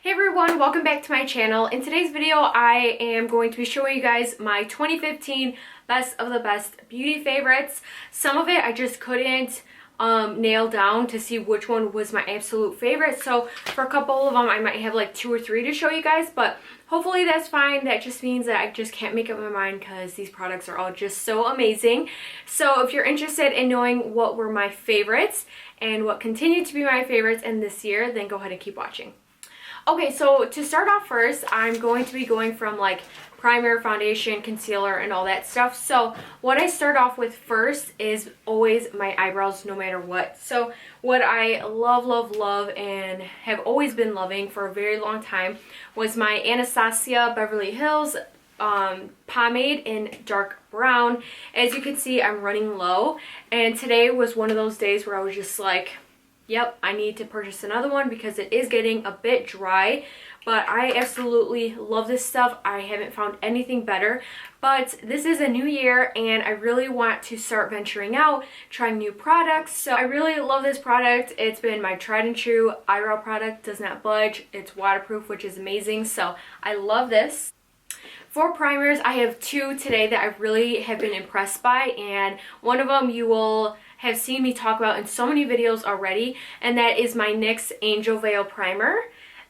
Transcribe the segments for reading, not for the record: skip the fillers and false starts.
Hey everyone, welcome back to my channel. In today's video, I am going to be showing you guys my 2015 best of the best beauty favorites. Some of it I just couldn't nail down to see which one was my absolute favorite. So for a couple of them, I might have like 2 or 3 to show you guys, but hopefully that's fine. That just means that I just can't make up my mind because these products are all just so amazing. So if you're interested in knowing what were my favorites and what continue to be my favorites in this year, then go ahead and keep watching. Okay, so to start off first, I'm going to be going from like primer, foundation, concealer, and all that stuff. So what I start off with first is always my eyebrows, no matter what. So what I love, and have always been loving for a very long time was my Anastasia Beverly Hills pomade in dark brown. As you can see, I'm running low, and today was one of those days where I was just like, yep, I need to purchase another one because it is getting a bit dry, but I absolutely love this stuff. I haven't found anything better, but this is a new year and I really want to start venturing out, trying new products. So I really love this product. It's been my tried and true eyebrow product, does not budge. It's waterproof, which is amazing. So I love this. For primers, I have 2 today that I really have been impressed by, and one of them you will have seen me talk about in so many videos already, and that is my NYX Angel Veil primer.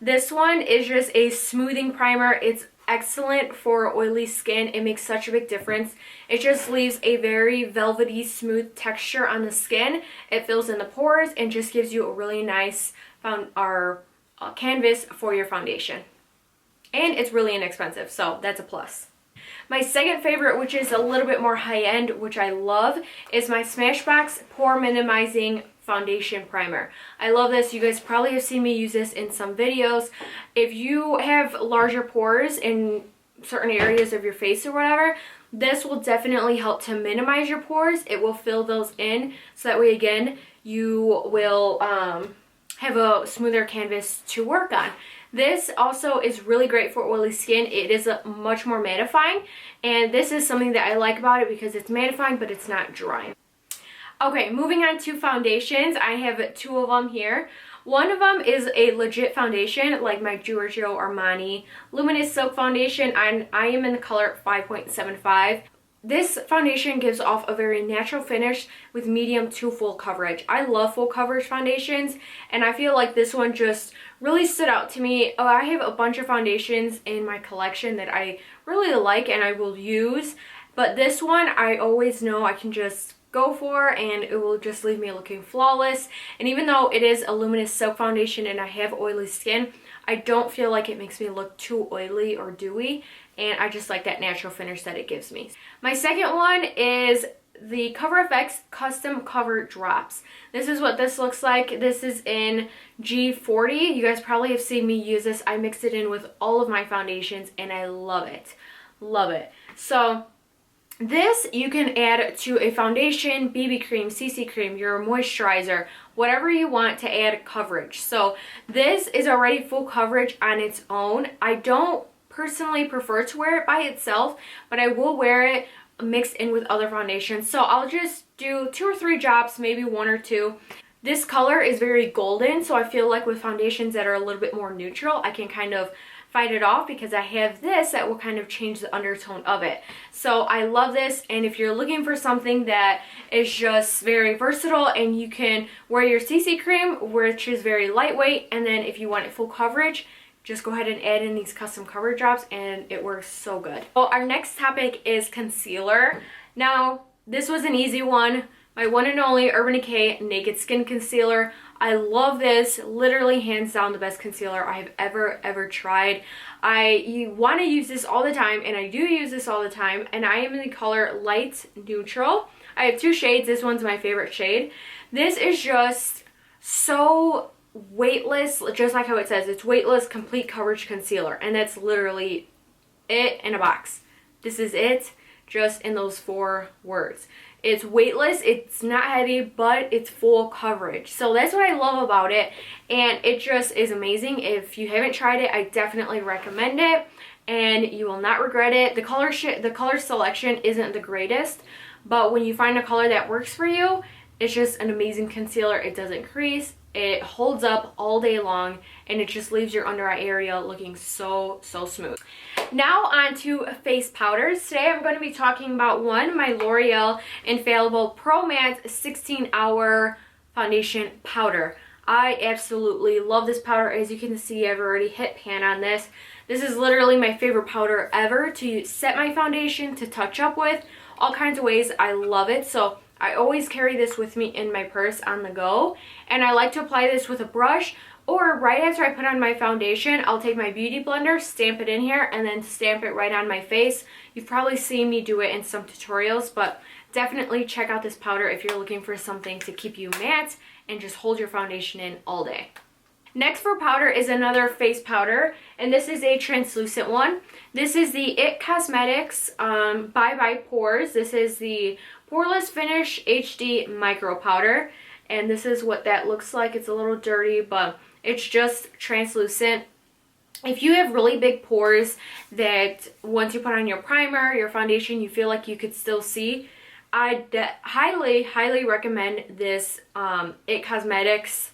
This one is just a smoothing primer. It's excellent for oily skin. It makes such a big difference. It just leaves a very velvety, smooth texture on the skin. It fills in the pores and just gives you a really nice canvas for your foundation. And it's really inexpensive, so that's a plus. My second favorite, which is a little bit more high-end, which I love, is my Smashbox Pore Minimizing Foundation Primer. I love this. You guys probably have seen me use this in some videos. If you have larger pores in certain areas of your face or whatever, this will definitely help to minimize your pores. It will fill those in, so that way, again, you will have a smoother canvas to work on. This also is really great for oily skin. It is much more mattifying, and this is something that I like about it because it's mattifying, but it's not drying. Okay, moving on to foundations. I have 2 of them here. One of them is a legit foundation, like my Giorgio Armani Luminous Silk Foundation. I am in the color 5.75. This foundation gives off a very natural finish with medium to full coverage. I love full coverage foundations, and I feel like this one just really stood out to me. I have a bunch of foundations in my collection that I really like and I will use, but this one I always know I can just go for, and it will just leave me looking flawless. And even though it is a luminous silk foundation and I have oily skin, I don't feel like it makes me look too oily or dewy, and I just like that natural finish that it gives me. My second one is the Cover FX Custom Cover Drops. This is what this looks like. This is in G40. You guys probably have seen me use this. I mixed it in with all of my foundations and I love it. Love it. So this you can add to a foundation, BB cream, CC cream, your moisturizer, whatever you want to add coverage. So this is already full coverage on its own. I don't personally prefer to wear it by itself, but I will wear it mixed in with other foundations. So I'll just do 2 or 3 drops, maybe 1 or 2. This color is very golden, so I feel like with foundations that are a little bit more neutral, I can kind of fight it off because I have this that will kind of change the undertone of it. So I love this, and if you're looking for something that is just very versatile and you can wear your CC cream, which is very lightweight, and then if you want it full coverage, just go ahead and add in these custom cover drops and it works so good. So our next topic is concealer. Now, this was an easy one. My one and only Urban Decay Naked Skin Concealer. I love this. Literally hands down the best concealer I have ever tried. You want to use this all the time, and I do use this all the time, and I am in the color Light Neutral. I have 2 shades. This one's my favorite shade. This is just so weightless, just like how it says. It's weightless complete coverage concealer, and that's literally it in a box. This is it, just in those 4 words. It's weightless, it's not heavy, but it's full coverage. So that's what I love about it, and it just is amazing. If you haven't tried it, I definitely recommend it, and you will not regret it. The color selection isn't the greatest, but when you find a color that works for you, it's just an amazing concealer. It doesn't crease, It holds up all day long, and it just leaves your under eye area looking so smooth. Now on to face powders. Today I'm going to be talking about my L'Oreal Infallible Pro Matte 16-Hour Foundation Powder. I absolutely love this powder. As you can see, I've already hit pan on this. This is literally my favorite powder ever to set my foundation, to touch up with, all kinds of ways. I love it. So I always carry this with me in my purse on the go, and I like to apply this with a brush, or right after I put on my foundation, I'll take my beauty blender, stamp it in here, and then stamp it right on my face. You've probably seen me do it in some tutorials, but definitely check out this powder if you're looking for something to keep you matte and just hold your foundation in all day. Next for powder is another face powder, and this is a translucent one. This is the IT Cosmetics by Pores. This is the Poreless Finish HD Micro Powder, and this is what that looks like. It's a little dirty, but it's just translucent. If you have really big pores that once you put on your primer, your foundation, you feel like you could still see, I highly recommend this IT Cosmetics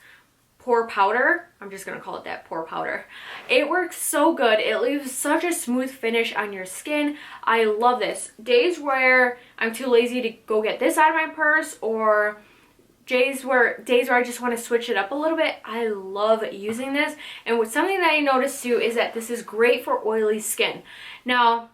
Pore Powder. I'm just gonna call it that, Pore Powder. It works so good. It leaves such a smooth finish on your skin. I love this. Days where I'm too lazy to go get this out of my purse, or days where I just want to switch it up a little bit, I love using this. And something that I noticed too is that this is great for oily skin. Now,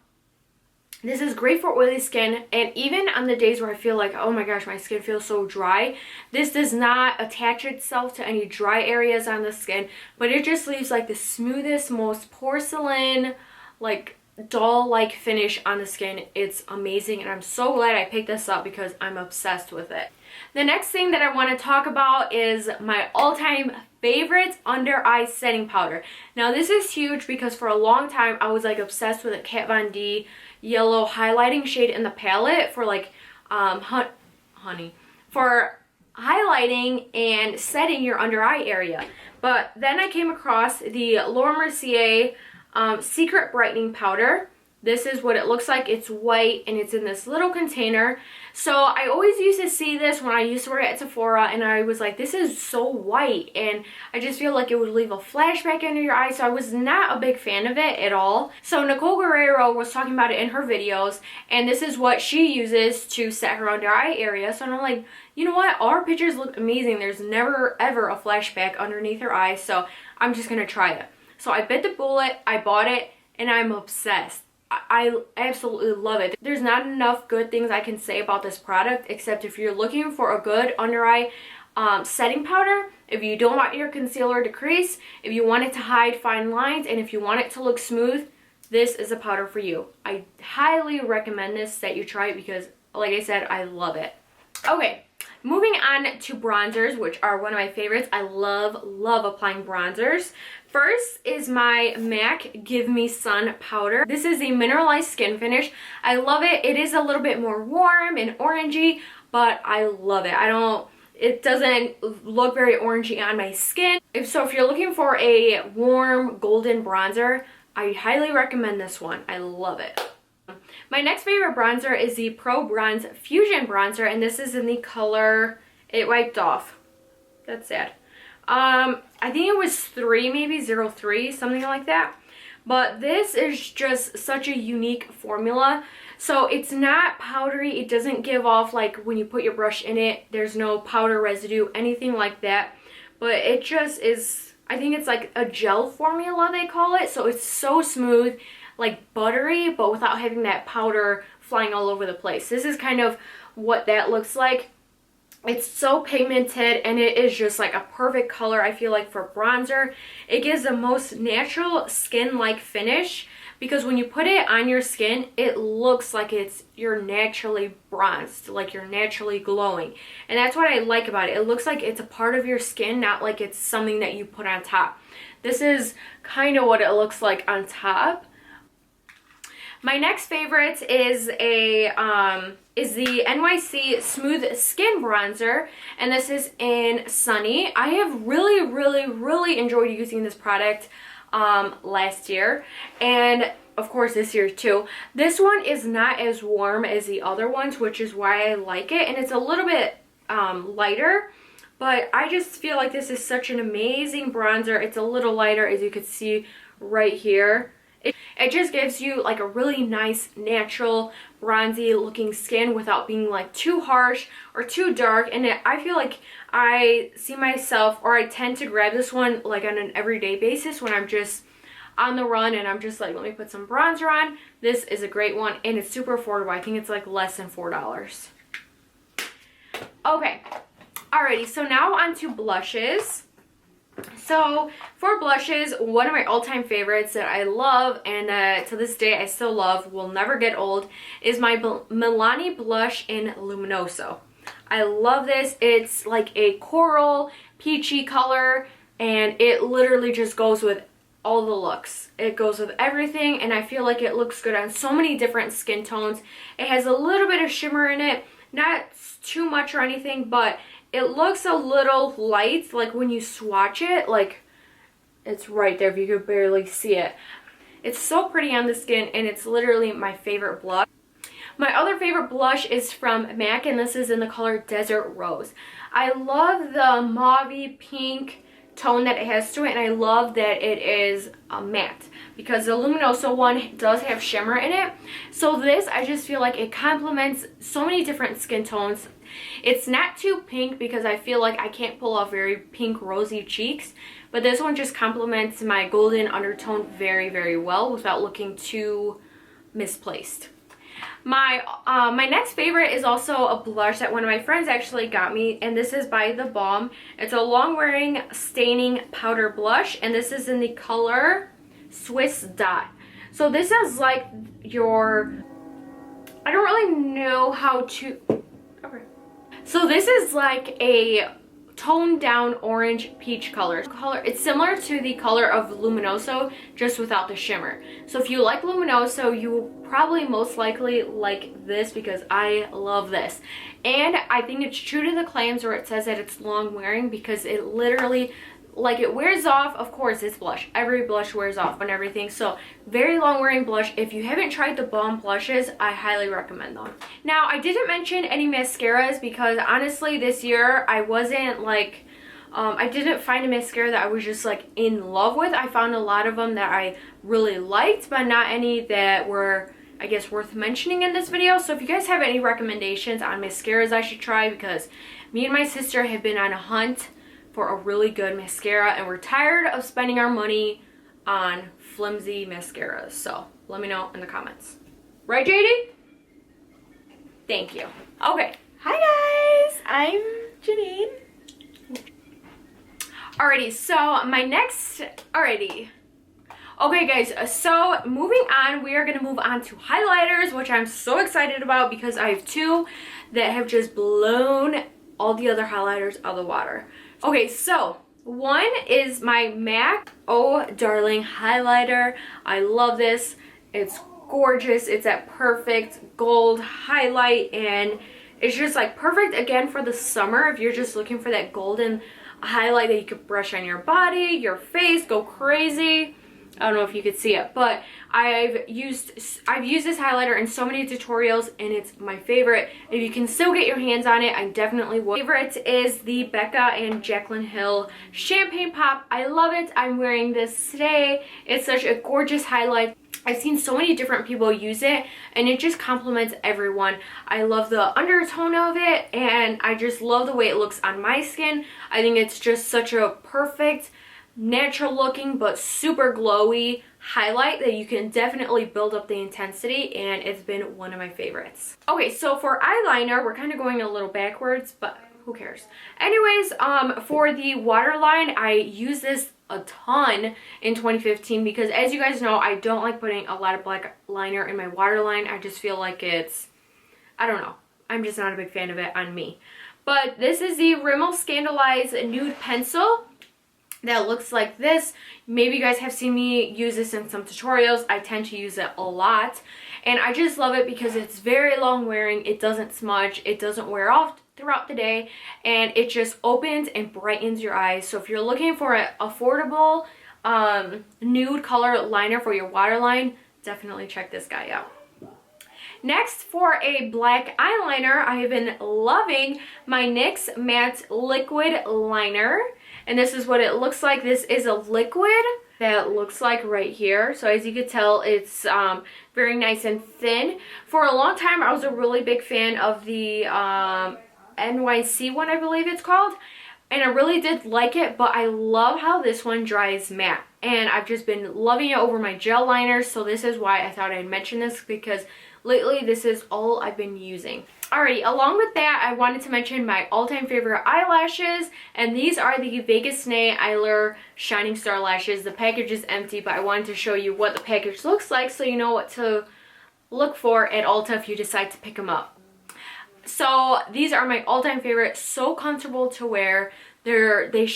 this is great for oily skin, and even on the days where I feel like, oh my gosh, my skin feels so dry, this does not attach itself to any dry areas on the skin, but it just leaves like the smoothest, most porcelain, like doll-like finish on the skin. It's amazing, and I'm so glad I picked this up because I'm obsessed with it. The next thing that I want to talk about is my all-time favorite under eye setting powder. Now this is huge because for a long time I was like obsessed with a Kat Von D yellow highlighting shade in the palette for like for highlighting and setting your under eye area. But then I came across the Mercier Secret Brightening Powder. This is what it looks like. It's white and it's in this little container. So I always used to see this when I used to work at Sephora, and I was like, this is so white, and I just feel like it would leave a flashback under your eye, so I was not a big fan of it at all. So Nicole Guerrero was talking about it in her videos, and this is what she uses to set her under eye area. So I'm like, you know what? All her pictures look amazing. There's never ever a flashback underneath her eye, so I'm just gonna try it. So I bit the bullet, I bought it, and I'm obsessed. I absolutely love it. There's not enough good things I can say about this product, except if you're looking for a good under eye setting powder, if you don't want your concealer to crease, if you want it to hide fine lines, and if you want it to look smooth, this is a powder for you. I highly recommend this, that you try it, because like I said, I love it. Okay, moving on to bronzers, which are one of my favorites. I love applying bronzers. First is my MAC Give Me Sun powder. This is a mineralized skin finish. I love it. It is a little bit more warm and orangey, but I love it. It doesn't look very orangey on my skin. If you're looking for a warm golden bronzer, I highly recommend this one. I love it. My next favorite bronzer is the Pro Bronze Fusion Bronzer, and this is in the color, it wiped off. That's sad. I think it was 3, maybe 03, something like that. But this is just such a unique formula. So it's not powdery. It doesn't give off, like when you put your brush in it, there's no powder residue, anything like that. But it just is, I think it's like a gel formula, they call it. So it's so smooth, like buttery, but without having that powder flying all over the place. This is kind of what that looks like. It's so pigmented, and it is just like a perfect color, I feel like, for bronzer. It gives the most natural skin-like finish, because when you put it on your skin, it looks like you're naturally bronzed, like you're naturally glowing. And that's what I like about it. It looks like it's a part of your skin, not like it's something that you put on top. This is kind of what it looks like on top. My next favorite is the NYC Smooth Skin Bronzer, and this is in Sunny. I have really enjoyed using this product last year, and of course this year too. This one is not as warm as the other ones, which is why I like it, and it's a little bit lighter, but I just feel like this is such an amazing bronzer. It's a little lighter, as you can see right here. It just gives you like a really nice, natural, bronzy looking skin without being like too harsh or too dark. And I feel like I see myself, or I tend to grab this one like on an everyday basis when I'm just on the run and I'm just like, let me put some bronzer on. This is a great one, and it's super affordable. I think it's like less than $4. Okay, alrighty, so now on to blushes. So for blushes, one of my all-time favorites that I love, and to this day I still love, will never get old, is my Milani blush in Luminouso. I love this. It's like a coral peachy color, and it literally just goes with all the looks. It goes with everything, and I feel like it looks good on so many different skin tones. It has a little bit of shimmer in it, not too much or anything, but it looks a little light, like when you swatch it, like it's right there if you could barely see it. It's so pretty on the skin, and it's literally my favorite blush. My other favorite blush is from MAC, and this is in the color Desert Rose. I love the mauve pink tone that it has to it, and I love that it is matte, because the Luminoso one does have shimmer in it. So this, I just feel like it complements so many different skin tones. It's not too pink, because I feel like I can't pull off very pink rosy cheeks, but this one just complements my golden undertone very, very well without looking too misplaced. My next favorite is also a blush that one of my friends actually got me, and this is by the Balm. It's a long wearing staining powder blush, and this is in the color Swiss Dot. So this is like your, I don't really know how to, okay. So this is like a toned down orange peach color. It's similar to the color of Luminoso, just without the shimmer. So if you like Luminoso, you will probably most likely like this, because I love this. And I think it's true to the claims where it says that it's long wearing, because it literally, like, it wears off. Of course, it's blush. Every blush wears off and everything. So very long wearing blush. If you haven't tried the Balm blushes, I highly recommend them. Now, I didn't mention any mascaras, because honestly this year I wasn't like, I didn't find a mascara that I was just like in love with. I found a lot of them that I really liked, but not any that were, I guess, worth mentioning in this video. So if you guys have any recommendations on mascaras I should try, because me and my sister have been on a hunt for a really good mascara, and we're tired of spending our money on flimsy mascaras. So let me know in the comments. Right, JD? Thank you. Okay. Hi guys, I'm JENINE. Alrighty, so my next, okay guys, so moving on, we are going to move on to highlighters, which I'm so excited about, because I have two that have just blown all the other highlighters out of the water. Okay, so one is my MAC Oh Darling highlighter. I love this. It's gorgeous. It's that perfect gold highlight, and it's just like perfect again for the summer if you're just looking for that golden highlight that you could brush on your body, your face, go crazy. I don't know if you could see it, but I've used this highlighter in so many tutorials, and it's my favorite. If you can still get your hands on it, I definitely would. Favorite is the Becca and Jaclyn Hill Champagne Pop. I love it. I'm wearing this today. It's such a gorgeous highlight. I've seen so many different people use it, and it just complements everyone. I love the undertone of it, and I just love the way it looks on my skin. I think it's just such a perfect, natural looking but super glowy highlight that you can definitely build up the intensity, and it's been one of my favorites. Okay, so for eyeliner, we're kind of going a little backwards, but who cares? Anyways, for the waterline, I use this a ton in 2015, because as you guys know, I don't like putting a lot of black liner in my waterline. I just feel like it's, I don't know, I'm just not a big fan of it on me. But this is the Rimmel Scandalized Nude Pencil that looks like this. Maybe you guys have seen me use this in some tutorials. I tend to use it a lot, and I just love it because it's very long wearing. It doesn't smudge, it doesn't wear off throughout the day, and it just opens and brightens your eyes. So if you're looking for an affordable nude color liner for your waterline, definitely check this guy out. Next, for a black eyeliner, I have been loving my NYX Matte Liquid Liner. And this is what it looks like. This is a liquid that looks like right here. So as you can tell, it's very nice and thin. For a long time, I was a really big fan of the NYC one, I believe it's called. And I really did like it, but I love how this one dries matte. And I've just been loving it over my gel liners. So this is why I thought I'd mention this, because lately this is all I've been using. Alrighty, along with that, I wanted to mention my all-time favorite eyelashes, and these are the Vegas Nay Eyeliner Shining Star Lashes. The package is empty, but I wanted to show you what the package looks like so you know what to look for at Ulta if you decide to pick them up. So these are my all-time favorite, so comfortable to wear. They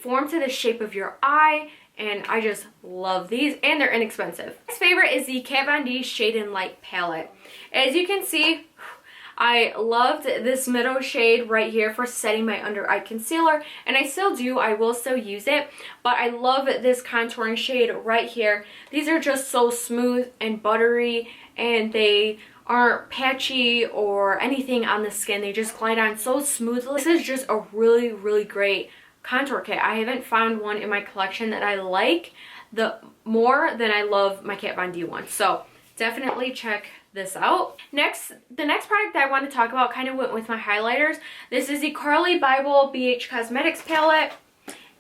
form to the shape of your eye, and I just love these, and they're inexpensive. Next favorite is the Kat Von D Shade and Light palette. As you can see, I loved this middle shade right here for setting my under eye concealer, and I still do. I will still use it, but I love this contouring shade right here. These are just so smooth and buttery, and they aren't patchy or anything on the skin. They just glide on so smoothly. This is just a really, really great contour kit. I haven't found one in my collection that I like more than I love my Kat Von D one. So definitely check this out. Next, the next product that I want to talk about kind of went with my highlighters. This is the Carli Bybel BH Cosmetics palette.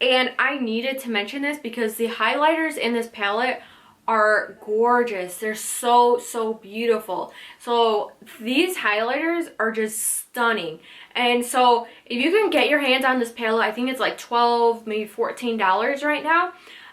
And I needed to mention this because the highlighters in this palette are gorgeous. They're so, so beautiful. So these highlighters are just stunning. And so if you can get your hands on this palette, I think it's like $12, maybe $14 right now.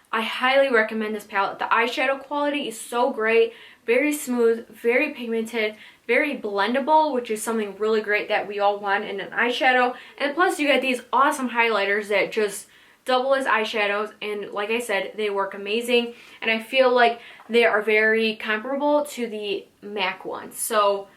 I highly recommend this palette. The eyeshadow quality is so great. Very smooth, very pigmented, very blendable, which is something really great that we all want in an eyeshadow. And plus you get these awesome highlighters that just double as eyeshadows, and like I said, they work amazing, and I feel like they are very comparable to the MAC ones. So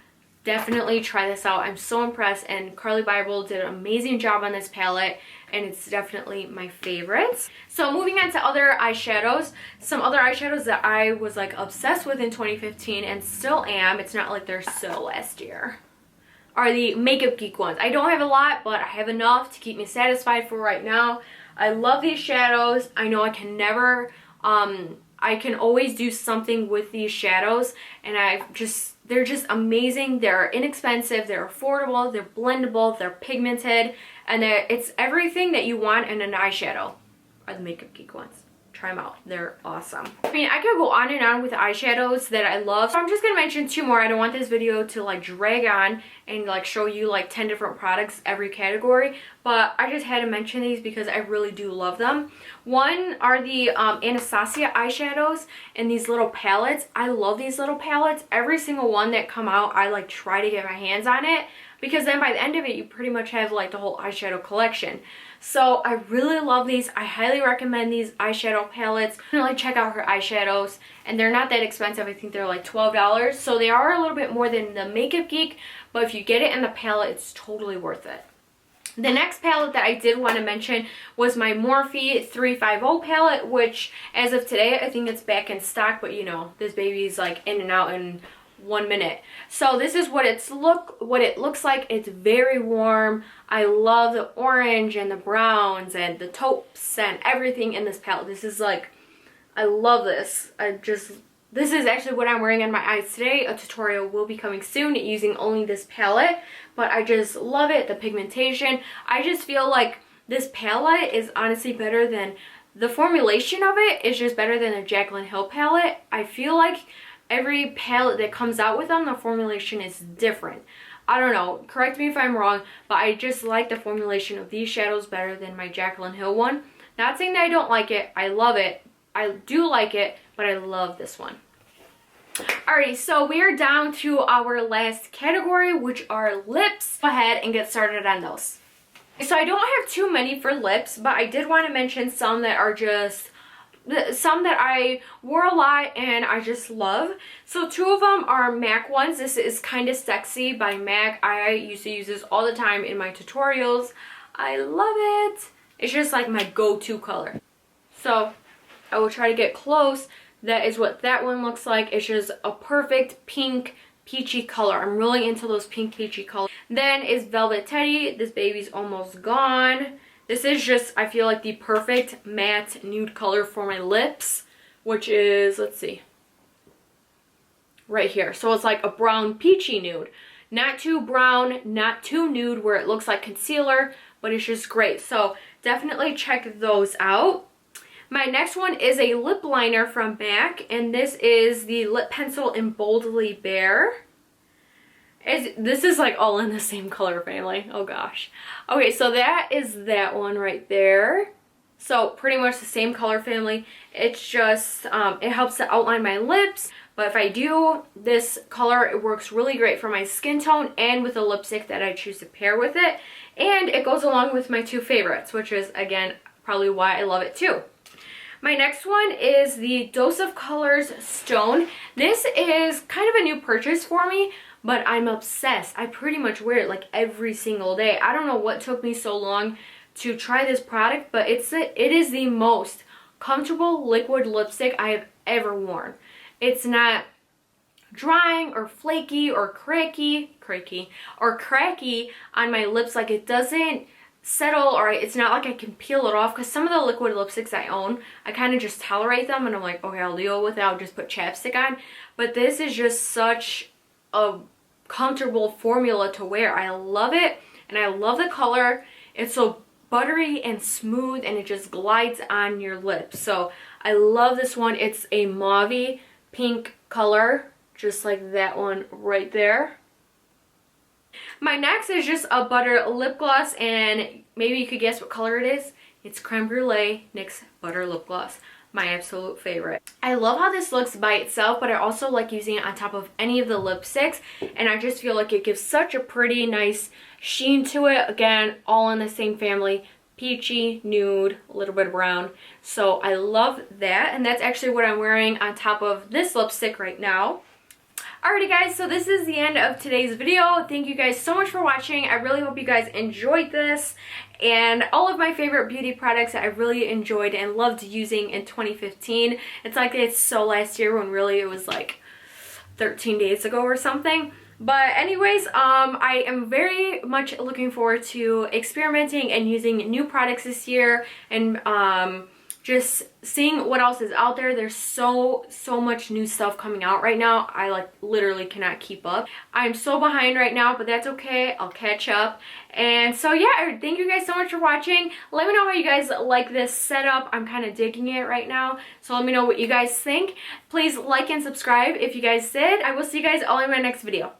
definitely try this out. I'm so impressed, and Carli Bybel did an amazing job on this palette, and it's definitely my favorites. So moving on to other eyeshadows, some other eyeshadows that I was like obsessed with in 2015 and still am, it's not like they're so last year, are the MakeupGeek ones. I don't have a lot, but I have enough to keep me satisfied for right now. I love these shadows. I know I can never, I can always do something with these shadows, and they're just amazing. They're inexpensive, they're affordable, they're blendable, they're pigmented, and it's everything that you want in an eyeshadow are the MakeupGeek ones. Try them out. They're awesome. I mean, I could go on and on with eyeshadows that I love. So I'm just going to mention 2 more. I don't want this video to like drag on and like show you like 10 different products every category. But I just had to mention these because I really do love them. One are the Anastasia eyeshadows and these little palettes. I love these little palettes. Every single one that come out, I like try to get my hands on it, because then by the end of it, you pretty much have like the whole eyeshadow collection. So I really love these. I highly recommend these eyeshadow palettes. Definitely check out her eyeshadows, and they're not that expensive. I think they're like $12. So they are a little bit more than the MakeupGeek, but if you get it in the palette, it's totally worth it. The next palette that I did want to mention was my Morphe 350 palette, which as of today, I think it's back in stock, but you know, this baby's like in and out in 1 minute. So this is what it looks like. It's very warm. I love the orange and the browns and the taupes and everything in this palette. This is like, I love this. This is actually what I'm wearing on my eyes today. A tutorial will be coming soon using only this palette, but I just love it. The pigmentation. I just feel like this palette is honestly better than, the formulation of it is just better than a Jaclyn Hill palette. I feel like every palette that comes out with them, the formulation is different. I don't know, correct me if I'm wrong, but I just like the formulation of these shadows better than my Jaclyn Hill one. Not saying that I don't like it, I love it. I do like it, but I love this one. Alrighty, so we are down to our last category, which are lips. Go ahead and get started on those. So I don't have too many for lips, but I did want to mention some that are just, some that I wore a lot and I just love. So 2 of them are MAC ones. This is Kinda Sexy by MAC. I used to use this all the time in my tutorials. I love it. It's just like my go-to color. So I will try to get close. that is what that one looks like. It's just a perfect pink peachy color. I'm really into those pink peachy colors. Then is Velvet Teddy. This baby's almost gone. This is just, I feel like, the perfect matte nude color for my lips, which is, let's see, right here. So it's like a brown peachy nude. Not too brown, not too nude where it looks like concealer, but it's just great. So definitely check those out. My next one is a lip liner from MAC, and this is the Lip Pencil in Boldly Bare. This is like all in the same color family. Oh gosh. Okay, so that is that one right there. So pretty much the same color family. It's just, it helps to outline my lips. But if I do this color, it works really great for my skin tone and with the lipstick that I choose to pair with it. And it goes along with my two favorites, which is, again, probably why I love it too. My next one is the Dose of Colors Stone. This is kind of a new purchase for me, but I'm obsessed. I pretty much wear it like every single day. I don't know what took me so long to try this product, but it is the most comfortable liquid lipstick I have ever worn. It's not drying or flaky or cracky on my lips. Like, it doesn't settle, or it's not like I can peel it off, because some of the liquid lipsticks I own, I kind of just tolerate them and I'm like, okay, I'll deal with it, I'll just put chapstick on. But this is just such a comfortable formula to wear. I love it, and I love the color. It's so buttery and smooth, and it just glides on your lips. So I love this one. It's a mauve pink color, just like that one right there. My next is just a butter lip gloss, and maybe you could guess what color it is. It's Creme Brulee NYX Butter Lip Gloss. My absolute favorite. I love how this looks by itself, but I also like using it on top of any of the lipsticks, and I just feel like it gives such a pretty, nice sheen to it. Again, all in the same family. Peachy, nude, a little bit of brown. So I love that, and that's actually what I'm wearing on top of this lipstick right now. Alrighty guys, so this is the end of today's video. Thank you guys so much for watching. I really hope you guys enjoyed this, and all of my favorite beauty products that I really enjoyed and loved using in 2015. It's like it's so last year when really it was like 13 days ago or something. But anyways, I am very much looking forward to experimenting and using new products this year, and just seeing what else is out there. There's so much new stuff coming out right now. I like literally cannot keep up. I'm so behind right now, but that's okay. I'll catch up. And so yeah, thank you guys so much for watching. Let me know how you guys like this setup. I'm kind of digging it right now. So let me know what you guys think. Please like and subscribe if you guys did. I will see you guys all in my next video.